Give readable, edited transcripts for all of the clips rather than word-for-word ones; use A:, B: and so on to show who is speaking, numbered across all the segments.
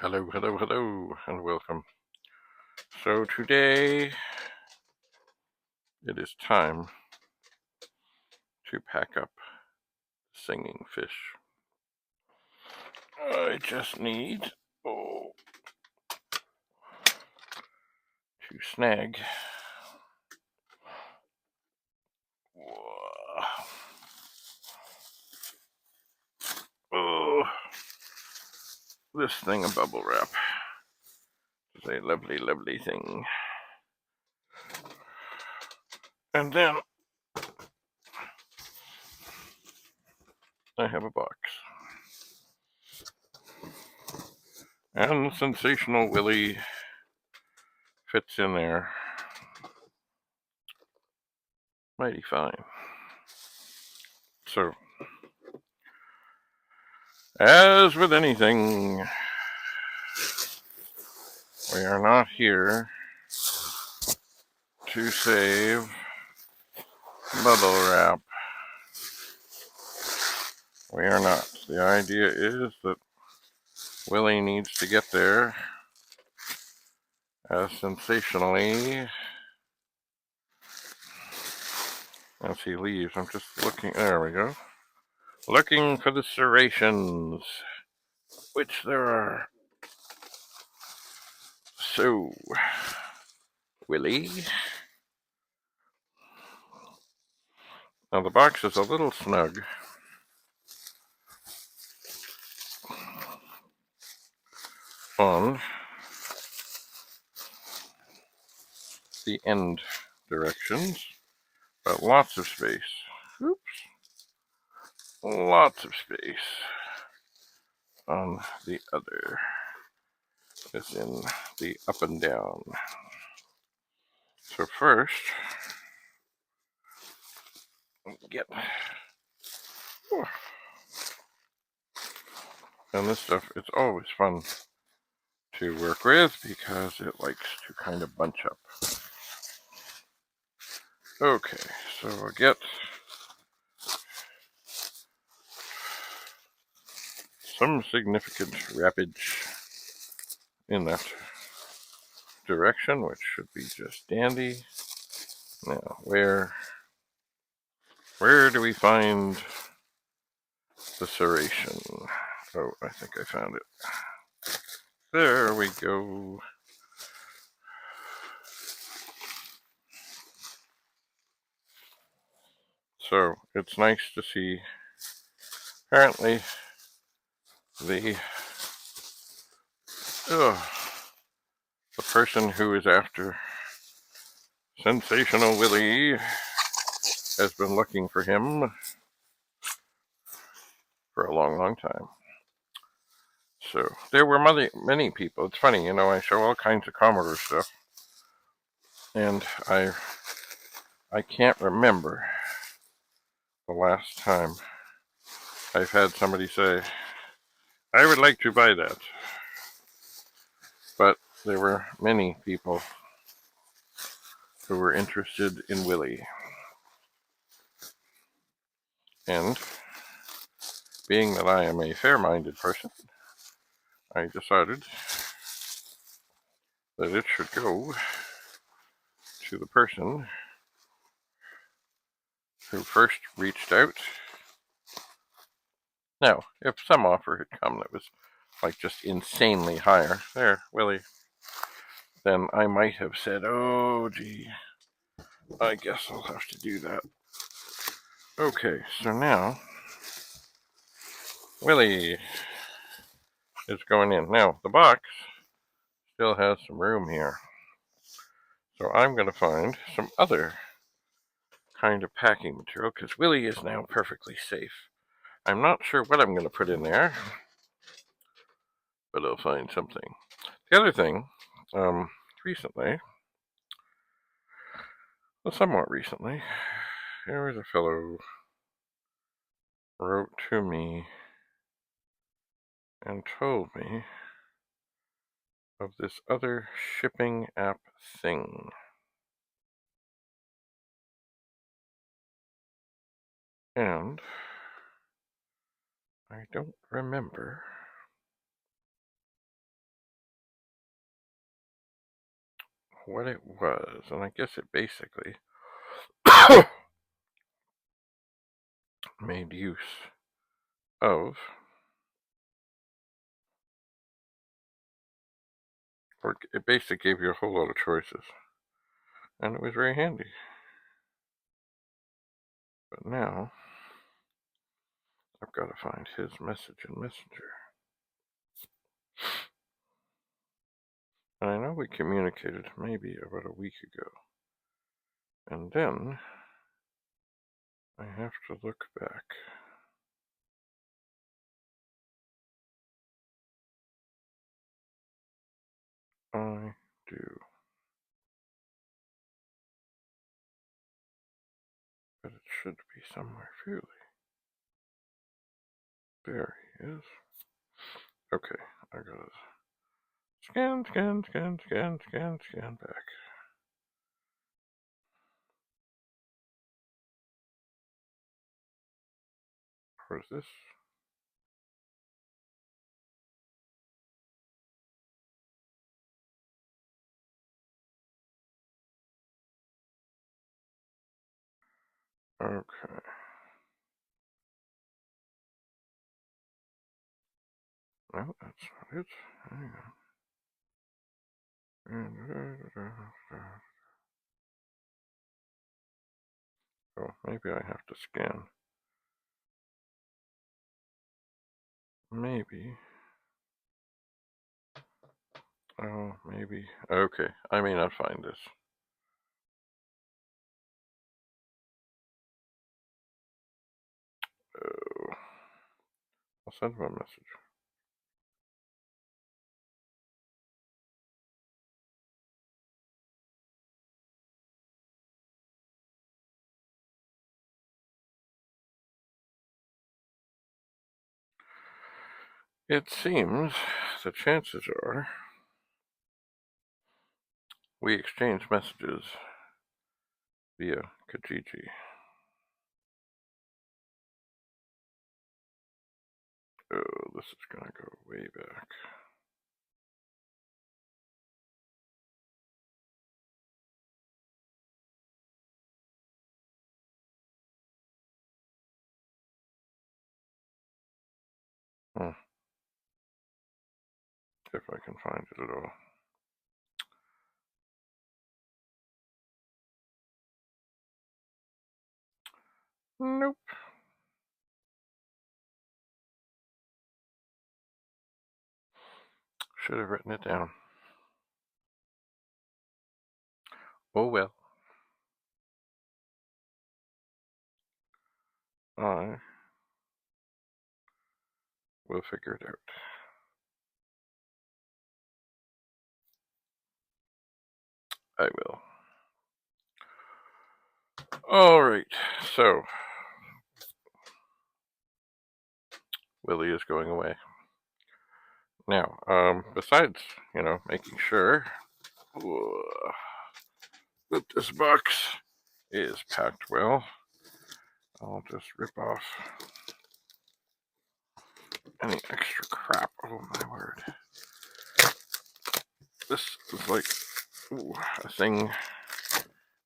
A: Hello, hello, hello, and welcome. So today it is time to pack up singing fish. I just need to snag oh, this thing of bubble wrap. It's a lovely, lovely thing. And then I have a box. And the Sensational Willy fits in there mighty fine. So, as with anything, we are not here to save bubble wrap. We are not. The idea is that Willie needs to get there as sensationally as he leaves. I'm just looking. There we go. Looking for the serrations, which there are. So, Willie. Now the box is a little snug. On the end directions, but lots of space. Oops. Lots of space on the other, as in the up and down. So first, get, and this stuff, it's always fun to work with because it likes to kind of bunch up. Okay, so we'll get some significant wrappage in that direction, which should be just dandy. Now, where do we find the serration? Oh, I think I found it. There we go. So, it's nice to see, apparently, the person who is after Sensational Willy has been looking for him for a long, long time. So there were many people. It's funny, I show all kinds of Commodore stuff, and I can't remember the last time I've had somebody say, I would like to buy that. But there were many people who were interested in Willy. And being that I am a fair-minded person, I decided that it should go to the person who first reached out. Now, if some offer had come that was like just insanely higher, there, Willy, then I might have said, oh, gee, I guess I'll have to do that. Okay, so now, Willy is going in. Now, the box still has some room here. So I'm going to find some other kind of packing material, because Willy is now perfectly safe. I'm not sure what I'm going to put in there, but I'll find something. The other thing, recently, well, somewhat recently, there was a fellow wrote to me and told me of this other shipping app thing. And I don't remember what it was, and I guess it basically made use of, or it basically gave you a whole lot of choices, and it was very handy. But now, I've got to find his message in Messenger. And I know we communicated maybe about a week ago. And then, I have to look back. I do. But it should be somewhere fairly. There he is. Okay, I gotta scan back. What is this? Okay. No, that's not it. Hang on. Oh, maybe I have to scan. Maybe. Oh, maybe. Okay, I may not find this. Oh. I'll send him a message. It seems the chances are we exchange messages via Kijiji. Oh, this is gonna go way back. If I can find it at all. Nope. Should have written it down. Oh well. I will figure it out. I will. Alright, so Willie is going away. Now, besides, making sure that this box is packed well, I'll just rip off any extra crap. Oh my word. This is like a thing,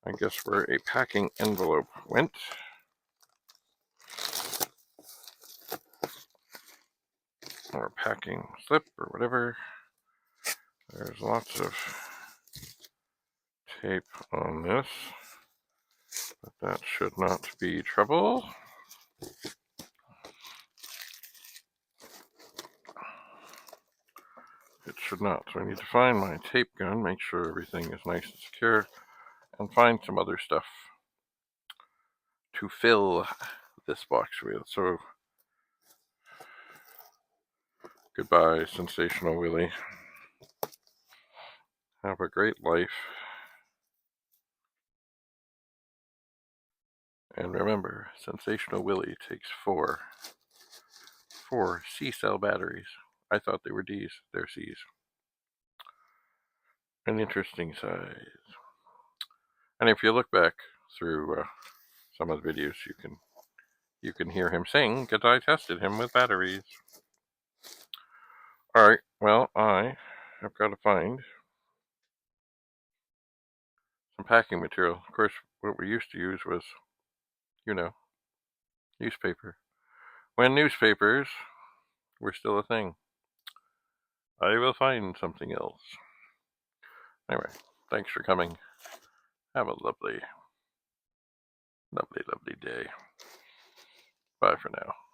A: I guess, where a packing envelope went. Or a packing slip or whatever. There's lots of tape on this, but that should not be trouble. It should not. So I need to find my tape gun, make sure everything is nice and secure, and find some other stuff to fill this box with. So, goodbye, Sensational Willy. Have a great life. And remember, Sensational Willy takes four C-cell batteries. I thought they were D's. They're C's. An interesting size. And if you look back through some of the videos, you can hear him sing because I tested him with batteries. All right. Well, I have got to find some packing material. Of course, what we used to use was, newspaper. When newspapers were still a thing. I will find something else. Anyway, thanks for coming. Have a lovely, lovely, lovely day. Bye for now.